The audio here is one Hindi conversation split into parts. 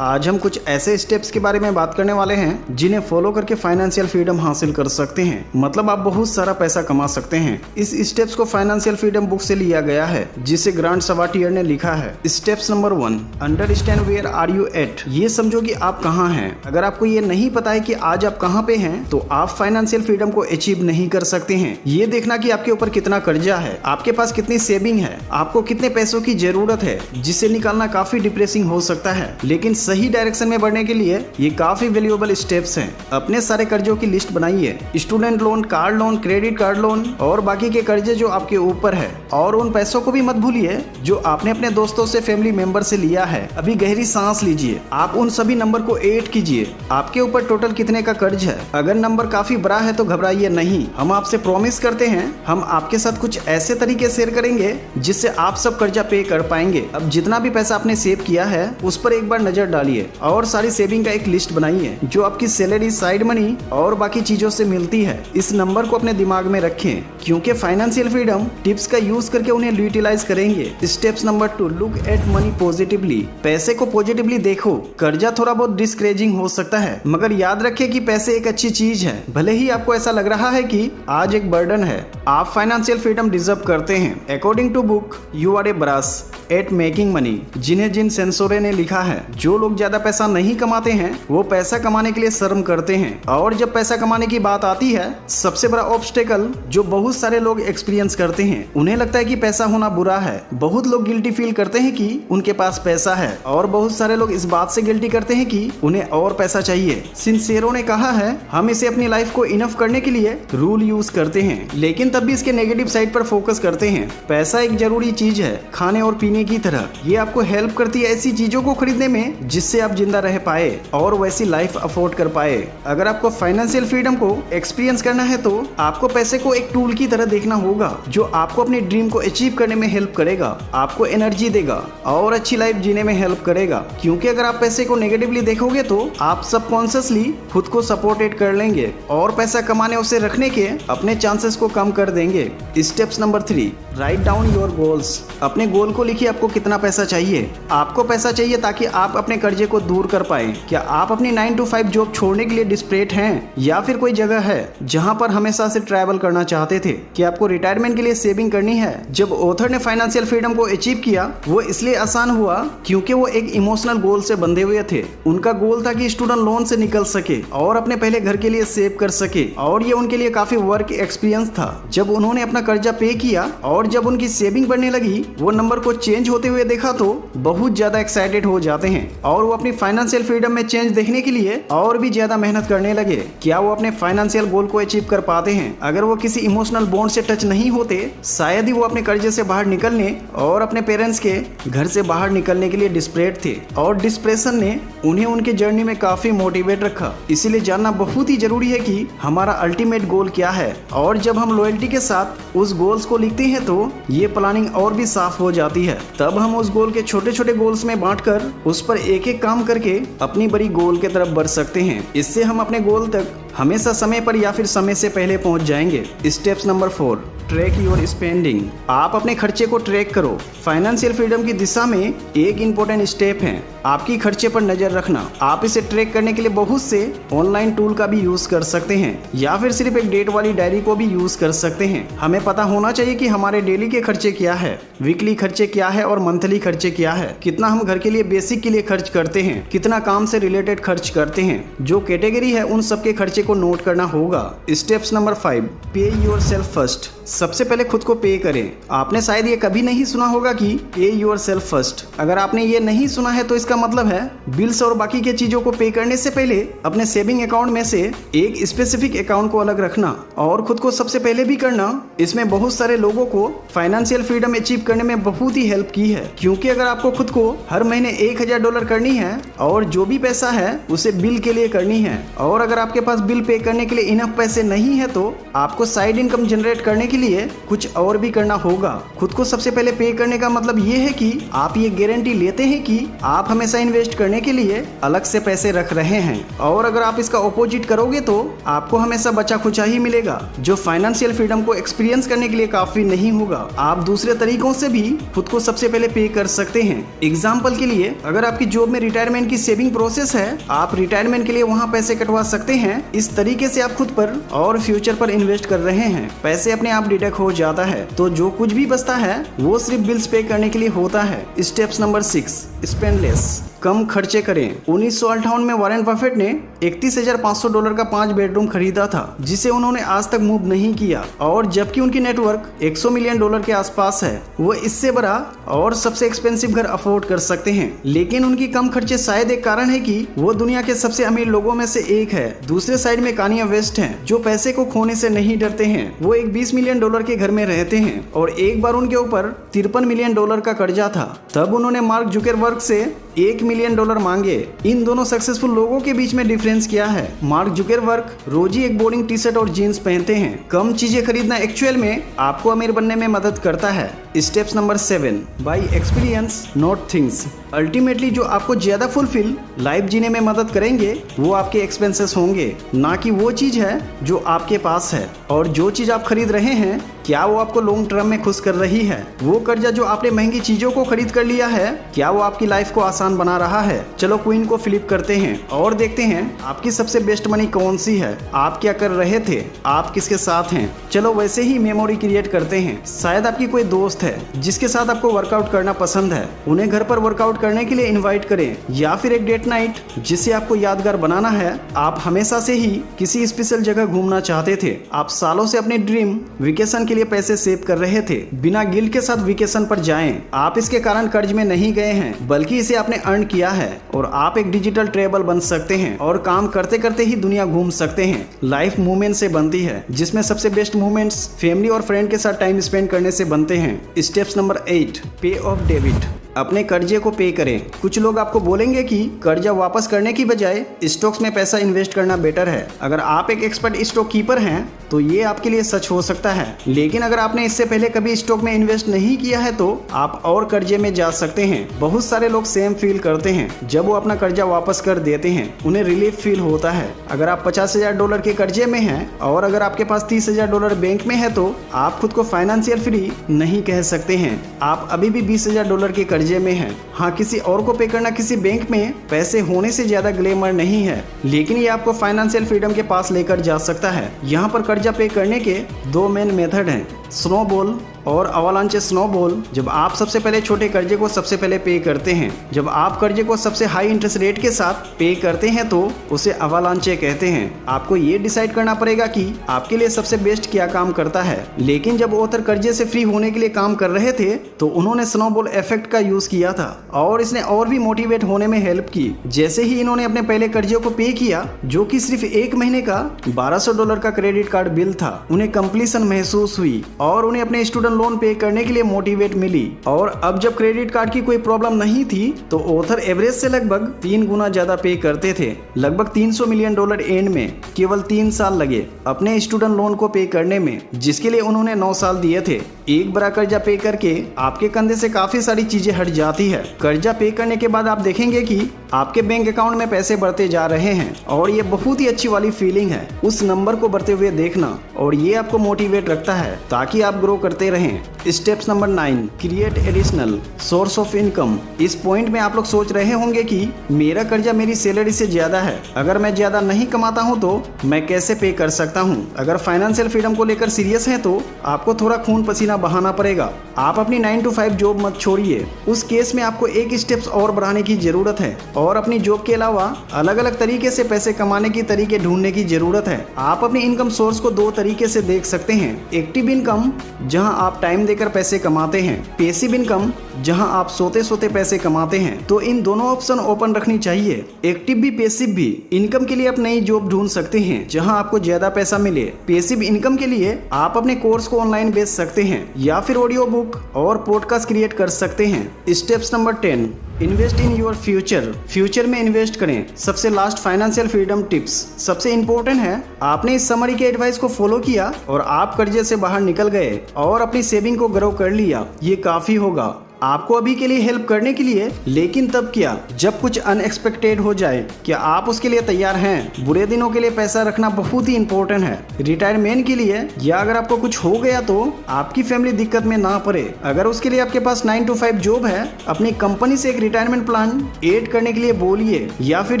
आज हम कुछ ऐसे स्टेप्स के बारे में बात करने वाले हैं जिन्हें फॉलो करके फाइनेंशियल फ्रीडम हासिल कर सकते हैं। मतलब आप बहुत सारा पैसा कमा सकते हैं। इस स्टेप्स को फाइनेंशियल फ्रीडम बुक से लिया गया है जिसे ग्रांट सवाटियर ने लिखा है। Steps number 1, understand where are you at. ये समझो कि आप कहाँ हैं। अगर आपको ये नहीं पता है कि आज आप कहाँ पे हैं तो आप फाइनेंशियल फ्रीडम को अचीव नहीं कर सकते हैं। ये देखना कि आपके ऊपर कितना कर्जा है, आपके पास कितनी सेविंग है, आपको कितने पैसों की जरूरत है, जिसे निकालना काफी डिप्रेसिंग हो सकता है। लेकिन सही डायरेक्शन में बढ़ने के लिए ये काफी वैल्यूएबल स्टेप्स हैं। अपने सारे कर्जों की लिस्ट बनाइए, student loan, car loan, credit card loan और बाकी के कर्जे जो आपके ऊपर है। और उन पैसों को भी मत भूलिए जो आपने अपने दोस्तों से, फैमिली मेंबर से लिया है। अभी गहरी सांस लीजिए, आप उन सभी नंबर को ऐड कीजिए। आपके ऊपर टोटल कितने का कर्ज है। अगर नंबर काफी बड़ा है तो घबराइए नहीं। हम आपसे प्रॉमिस करते हैं हम आपके साथ कुछ ऐसे तरीके शेयर करेंगे जिससे आप सब कर्जा पे कर पाएंगे। अब जितना भी पैसा आपने सेव किया है उस पर एक बार नजर डालिए और सारी सेविंग का एक लिस्ट बनाइए जो आपकी सैलरी, साइड मनी और बाकी चीजों से मिलती है। इस नंबर को अपने दिमाग में रखें क्योंकि फाइनेंशियल फ्रीडम टिप्स का यूज करके उन्हें यूटिलाइज करेंगे। Steps number 2, look at money positively. पैसे को पॉजिटिवली देखो। कर्जा थोड़ा बहुत डिस्करेजिंग हो सकता है मगर याद रखिए कि पैसे एक अच्छी चीज है। भले ही आपको ऐसा लग रहा है कि आज एक बर्डन है, आप फाइनेंशियल फ्रीडम डिजर्व करते हैं। According to book you are a brass at making money, जिन्हें जिन सेंसोरे ने लिखा है, जो लोग ज्यादा पैसा नहीं कमाते हैं वो पैसा कमाने के लिए शर्म करते हैं। और जब पैसा कमाने की बात आती है, सबसे बड़ा ऑब्स्टेकल जो बहुत सारे लोग एक्सपीरियंस करते हैं, उन्हें लगता है कि पैसा होना बुरा है। बहुत लोग गिल्टी फील करते हैं कि उनके पास पैसा है और बहुत सारे लोग इस बात से गिल्टी करते हैं कि उन्हें और पैसा चाहिए। सिंसेरो ने कहा है हम इसे अपनी लाइफ को इनफ करने के लिए रूल यूज करते हैं, लेकिन तब भी इसके नेगेटिव साइड पर फोकस करते हैं। पैसा एक जरूरी चीज है, खाने और पीने की तरह। ये आपको हेल्प करती है ऐसी चीजों को खरीदने में जिससे आप जिंदा रह पाए और वैसी लाइफ अफोर्ड कर पाए। अगर आपको फाइनेंशियल फ्रीडम को एक्सपीरियंस करना है तो आपको पैसे को एक टूल की तरह देखना होगा जो आपको अपनी ड्रीम को अचीव करने में हेल्प करेगा, आपको एनर्जी देगा और अच्छी लाइफ जीने में हेल्प करेगा। क्योंकि अगर आप पैसे को नेगेटिवली देखोगे तो आप सबकॉन्शियसली खुद को सपोर्टेड कर लेंगे और पैसा कमाने उसे रखने के अपने चांसेस को कम कर देंगे। Steps number 3, write down your goals. अपने गोल को लिखिए, आपको कितना पैसा चाहिए। आपको पैसा चाहिए ताकि आप अपने कर्जे को दूर कर पाए। क्या आप अपनी 9 to 5 जॉब छोड़ने के लिए डिस्परेट हैं या फिर कोई जगह है जहां पर हमेशा से ट्रैवल करना चाहते थे? क्या आपको रिटायरमेंट के लिए सेविंग करनी है? जब ऑथर ने फाइनेंशियल फ्रीडम को अचीव किया वो इसलिए आसान हुआ क्योंकि वो एक इमोशनल गोल से बंधे हुए थे। उनका गोल था कि स्टूडेंट लोन से निकल सके और अपने पहले घर के लिए सेव कर सके और ये उनके लिए काफी वर्क एक्सपीरियंस था। जब उन्होंने अपना कर्जा पे किया और जब उनकी सेविंग बढ़ने लगी, वो नंबर को चेंज होते हुए देखा तो बहुत ज्यादा एक्साइटेड हो जाते हैं और वो अपनी फाइनेंशियल फ्रीडम में चेंज देखने के लिए और भी ज्यादा मेहनत करने लगे। क्या वो अपने फाइनेंशियल गोल को अचीव कर पाते हैं? अगर वो किसी इमोशनल बॉन्ड से टच नहीं होते, शायद ही वो अपने कर्जे से बाहर निकलने और अपने पेरेंट्स के घर से बाहर निकलने के लिए डिस्परेट थे। और डिस्प्रेशन ने उन्हें उनके जर्नी में काफी मोटिवेट रखा। इसीलिए जानना बहुत ही जरूरी है कि हमारा अल्टीमेट गोल क्या है। और जब हम लॉयल्टी के साथ उस गोल्स को लिखते हैं तो ये प्लानिंग और भी साफ हो जाती है। तब हम उस गोल के छोटे छोटे गोल्स में बांटकर उस पर एक एक काम करके अपनी बड़ी गोल की तरफ बढ़ सकते हैं। इससे हम अपने गोल तक हमेशा समय पर या फिर समय से पहले पहुंच जाएंगे। Steps number 4, track your spending. आप अपने खर्चे को ट्रैक करो। फाइनेंशियल फ्रीडम की दिशा में एक इंपॉर्टेंट स्टेप है आपकी खर्चे पर नजर रखना। आप इसे ट्रैक करने के लिए बहुत से ऑनलाइन टूल का भी यूज कर सकते हैं या फिर सिर्फ एक डेट वाली डायरी को भी यूज कर सकते हैं। हमें पता होना चाहिए कि हमारे डेली के खर्चे क्या है, वीकली खर्चे क्या है और मंथली खर्चे क्या है। कितना हम घर के लिए बेसिक के लिए खर्च करते हैं, कितना काम से रिलेटेड खर्च करते हैं। जो कैटेगरी है उन सबके खर्चे को नोट करना होगा। स्टेप्स नंबर 5, पे योर सेल्फ फर्स्ट। सबसे पहले खुद को पे करें। आपने शायद ये कभी नहीं सुना होगा कि पे योर सेल्फ फर्स्ट। अगर आपने ये नहीं सुना है तो इसका मतलब है बिल्स और बाकी के चीजों को पे करने से पहले अपने सेविंग अकाउंट में से एक स्पेसिफिक अकाउंट को अलग रखना और खुद को सबसे पहले भी करना। इसमें बहुत सारे लोगों को फाइनेंशियल फ्रीडम अचीव करने में बहुत ही हेल्प की है। क्योंकि अगर आपको खुद को हर महीने $1000 करनी है और जो भी पैसा है उसे बिल के लिए करनी है, और अगर आपके पास बिल पे करने के लिए इनफ पैसे नहीं है तो आपको साइड इनकम जनरेट करने के लिए कुछ और भी करना होगा। खुद को सबसे पहले पे करने का मतलब ये है कि आप ये गारंटी लेते हैं कि आप हमें हमेशा इन्वेस्ट करने के लिए अलग से पैसे रख रहे हैं, और अगर आप इसका ऑपोजिट करोगे तो आपको हमेशा बचा खुचा ही मिलेगा, जो फाइनेंशियल फ्रीडम को एक्सपीरियंस करने के लिए काफी नहीं होगा। आप दूसरे तरीकों से भी खुद को सबसे पहले पे कर सकते हैं। एग्जाम्पल के लिए, अगर आपकी जॉब में रिटायरमेंट की सेविंग प्रोसेस है, आप रिटायरमेंट के लिए वहाँ पैसे कटवा सकते हैं। इस तरीके से आप खुद पर और फ्यूचर पर इन्वेस्ट कर रहे हैं। पैसे अपने आप डिडक्ट हो जाता है, तो जो कुछ भी बचता है वो सिर्फ बिल्स पे करने के लिए होता है। स्टेप्स नंबर 6, स्पेंड लेस, कम खर्चे करें। 1958 में वॉरेन बफेट ने $31,500 का 5 बेडरूम खरीदा था, जिसे उन्होंने आज तक मूव नहीं किया, और जबकि उनकी नेटवर्क $100 मिलियन के आसपास है, वो इससे बड़ा और सबसे एक्सपेंसिव घर अफोर्ड कर सकते हैं। लेकिन उनकी कम खर्चे शायद एक कारण है कि वो दुनिया के सबसे अमीर लोगों में से एक है। दूसरे साइड में कान्ये वेस्ट हैं, जो पैसे को खोने से नहीं डरते हैं। वो एक $20 मिलियन के घर में रहते हैं, और एक बार उनके ऊपर $53 मिलियन का कर्जा था। तब उन्होंने मार्क जुकरबर्ग से $1 मिलियन मांगे। इन दोनों सक्सेसफुल लोगों के बीच में डिफरेंस क्या है? मार्क जुकरबर्ग रोज ही एक बोरिंग टी शर्ट और जीन्स पहनते हैं। कम चीजें खरीदना एक्चुअल में आपको अमीर बनने में मदद करता है। Steps number 7, bye experience not things. Ultimately जो आपको ज्यादा फुलफिल लाइफ जीने में मदद करेंगे वो आपके एक्सपेंसेस होंगे, ना कि वो चीज है जो आपके पास है। और जो चीज आप खरीद रहे हैं, क्या वो आपको लॉन्ग टर्म में खुश कर रही है? वो कर्जा जो आपने महंगी चीजों को खरीद कर लिया है, क्या वो आपकी लाइफ को आसान बना रहा है? चलो क्वीन को फ्लिप करते हैं और देखते हैं आपकी सबसे बेस्ट मनी कौन सी है। आप क्या कर रहे थे? आप किसके साथ हैं? चलो वैसे ही मेमोरी क्रिएट करते हैं। शायद आपकी कोई दोस्त है जिसके साथ आपको वर्कआउट करना पसंद है, उन्हें घर पर वर्कआउट करने के लिए इनवाइट करें, या फिर एक डेट नाइट जिसे आपको यादगार बनाना है। आप हमेशा से ही किसी स्पेशल जगह घूमना चाहते थे। आप सालों से अपने ड्रीम वेकेशन के लिए पैसे सेव कर रहे थे। बिना गिल्ट के साथ वेकेशन पर जाएं। आप इसके कारण कर्ज में नहीं गए हैं, बल्कि इसे आपने अर्न किया है, और आप एक डिजिटल ट्रैवल बन सकते हैं और काम करते करते ही दुनिया घूम सकते हैं। लाइफ मूवमेंट से बनती है, जिसमें सबसे बेस्ट मूवमेंट्स फैमिली और फ्रेंड के साथ टाइम स्पेंड करने से बनते हैं। स्टेप्स नंबर 8, पे ऑफ डेबिट। अपने कर्जे को पे करें। कुछ लोग आपको बोलेंगे कि कर्जा वापस करने की बजाय स्टॉक्स में पैसा इन्वेस्ट करना बेटर है। अगर आप एक एक्सपर्ट स्टॉक कीपर हैं तो ये आपके लिए सच हो सकता है, लेकिन अगर आपने इससे पहले कभी स्टॉक में इन्वेस्ट नहीं किया है तो आप और कर्जे में जा सकते हैं। बहुत सारे लोग सेम फील करते हैं जब वो अपना कर्जा वापस कर देते हैं, उन्हें रिलीफ फील होता है। अगर आप $50,000 के कर्जे में हैं और अगर आपके पास $30,000 बैंक में है तो आप खुद को फाइनेंशियल फ्री नहीं कह सकते हैं। आप अभी भी $20,000 के कर्जे में हैं। हाँ, किसी और को पे करना किसी बैंक में पैसे होने से ज्यादा ग्लैमर नहीं है, लेकिन ये आपको फाइनेंशियल फ्रीडम के पास लेकर जा सकता है। यहाँ पर कर्जा पे करने के 2 मेन मेथड हैं, स्नोबॉल और अवालांच स्नोबॉल। जब आप सबसे पहले छोटे कर्जे को सबसे पहले पे करते हैं, जब आप कर्जे को सबसे हाई इंटरेस्ट रेट के साथ पे करते हैं तो उसे अवालांचे कहते हैं। आपको ये डिसाइड करना पड़ेगा कि आपके लिए सबसे बेस्ट क्या काम करता है। लेकिन जब ऑथर कर्जे से फ्री होने के लिए काम कर रहे थे तो उन्होंने स्नोबॉल इफेक्ट का यूज किया था, और इसने और भी मोटिवेट होने में हेल्प की। जैसे ही इन्होंने अपने पहले कर्जे को पे किया, जो कि सिर्फ 1 महीने का $1200 का क्रेडिट कार्ड बिल था, उन्हें कंप्लीशन महसूस हुई और उन्हें अपने स्टूडेंट लोन पे करने के लिए मोटिवेट मिली। और अब जब क्रेडिट कार्ड की कोई प्रॉब्लम नहीं थी तो ऑथर एवरेज से लगभग 3 गुना ज्यादा पे करते थे। लगभग $300 मिलियन एंड में केवल 3 साल लगे अपने स्टूडेंट लोन को पे करने में, जिसके लिए उन्होंने 9 साल दिए थे। एक बड़ा कर्जा पे करके आपके कंधे से काफी सारी चीजें हट जाती है। कर्जा पे करने के बाद आप देखेंगे कि आपके बैंक अकाउंट में पैसे बढ़ते जा रहे हैं, और ये बहुत ही अच्छी वाली फीलिंग है उस नंबर को बढ़ते हुए देखना, और ये आपको मोटिवेट रखता है ताकि आप ग्रो करते रहें। Steps number 9, create additional source of income. इस पॉइंट में आप लोग सोच रहे होंगे कि मेरा कर्जा मेरी सैलरी से ज्यादा है, अगर मैं ज्यादा नहीं कमाता हूं तो मैं कैसे पे कर सकता हूं? अगर फाइनेंशियल फ्रीडम को लेकर सीरियस हैं तो आपको थोड़ा खून पसीना बहाना पड़ेगा। आप अपनी 9 to 5 जॉब मत छोड़िए। उस केस में आपको एक स्टेप्स और बढ़ाने की जरूरत है, और अपनी जॉब के अलावा अलग अलग तरीके से पैसे कमाने की तरीके ढूंढने की जरूरत है। आप अपनी इनकम सोर्स को 2 तरीके से देख सकते हैं। एक्टिव इनकम, जहां आप टाइम देकर पैसे कमाते हैं। पैसिव इनकम, जहां आप सोते सोते पैसे कमाते हैं। तो इन दोनों ऑप्शन ओपन रखनी चाहिए, एक्टिव भी पैसिव भी। इनकम के लिए आप नई जॉब ढूंढ सकते हैं जहां आपको ज्यादा पैसा मिले। पैसिव इनकम के लिए आप अपने कोर्स को ऑनलाइन बेच सकते हैं, या फिर ऑडियो बुक और पॉडकास्ट क्रिएट कर सकते हैं। Steps number 10, invest in your future. Future में इन्वेस्ट करें। सबसे लास्ट फाइनेंशियल फ्रीडम टिप्स सबसे इंपॉर्टेंट है। आपने इस समरी के एडवाइस को फॉलो किया और आप कर्जे से बाहर निकल गए और अपनी सेविंग को ग्रो कर लिया, ये काफी होगा। आपको अभी के लिए हेल्प करने के लिए, लेकिन तब क्या जब कुछ अनएक्सपेक्टेड हो जाए। क्या आप उसके लिए तैयार हैं? बुरे दिनों के लिए पैसा रखना बहुत ही इंपॉर्टेंट है, रिटायरमेंट के लिए, या अगर आपको कुछ हो गया तो आपकी फैमिली दिक्कत में ना पड़े। अगर उसके लिए आपके पास 9 to 5 जॉब है, अपनी कंपनी से एक रिटायरमेंट प्लान ऐड करने के लिए बोलिए या फिर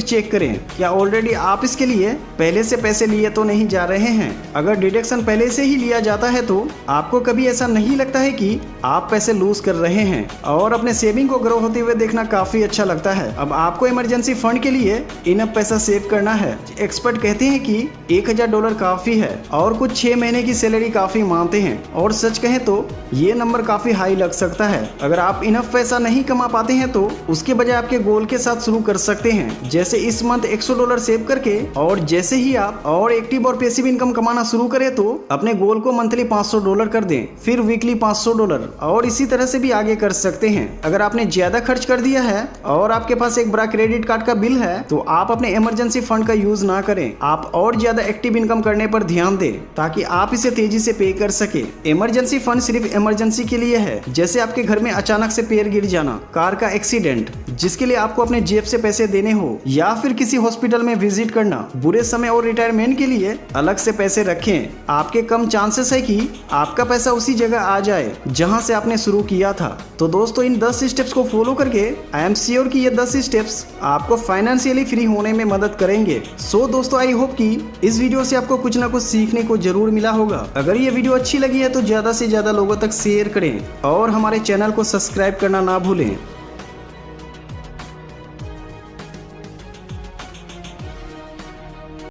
चेक करें क्या ऑलरेडी आप इसके लिए पहले से पैसे लिए तो नहीं जा रहे हैं। अगर डिडक्शन पहले से ही लिया जाता है तो आपको कभी ऐसा नहीं लगता है कि आप पैसे लूज कर रहे हैं और अपने सेविंग को ग्रो होते हुए देखना काफी अच्छा लगता है। अब आपको इमरजेंसी फंड के लिए इनफ पैसा सेव करना है। एक्सपर्ट कहते हैं कि $1000 काफी है और कुछ 6 महीने की सैलरी काफी मानते हैं, और सच कहें तो ये नंबर काफी हाई लग सकता है। अगर आप इनफ पैसा नहीं कमा पाते हैं तो उसके बजाय आपके गोल के साथ शुरू कर सकते हैं, जैसे इस मंथ $100 सेव करके, और जैसे ही आप और एक्टिव और पैसिव इनकम कमाना शुरू करें तो अपने गोल को मंथली $500 कर दें, फिर वीकली $500, और इसी तरह से भी आगे कर सकते हैं। अगर आपने ज्यादा खर्च कर दिया है और आपके पास एक बड़ा क्रेडिट कार्ड का बिल है तो आप अपने इमरजेंसी फंड का यूज ना करें, आप और ज्यादा एक्टिव इनकम करने पर ध्यान दें ताकि आप इसे तेजी से पे कर सके। इमरजेंसी फंड सिर्फ इमरजेंसी के लिए है, जैसे आपके घर में अचानक से पैर गिर जाना, कार का एक्सीडेंट जिसके लिए आपको अपने जेब से पैसे देने हो, या फिर किसी हॉस्पिटल में विजिट करना। बुरे समय और रिटायरमेंट के लिए अलग से पैसे रखें। आपके कम चांसेस है कि आपका पैसा उसी जगह आ जाए जहां से आपने शुरू किया था। तो दोस्तों, इन 10 स्टेप्स को फॉलो करके आई एम श्योर कि ये 10 स्टेप्स आपको फाइनेंशियली फ्री होने में मदद करेंगे। सो दोस्तों, आई होप कि इस वीडियो से आपको कुछ ना कुछ सीखने को जरूर मिला होगा। अगर ये वीडियो अच्छी लगी है तो ज्यादा से ज्यादा लोगों तक शेयर करें और हमारे चैनल को सब्सक्राइब करना ना भूलें।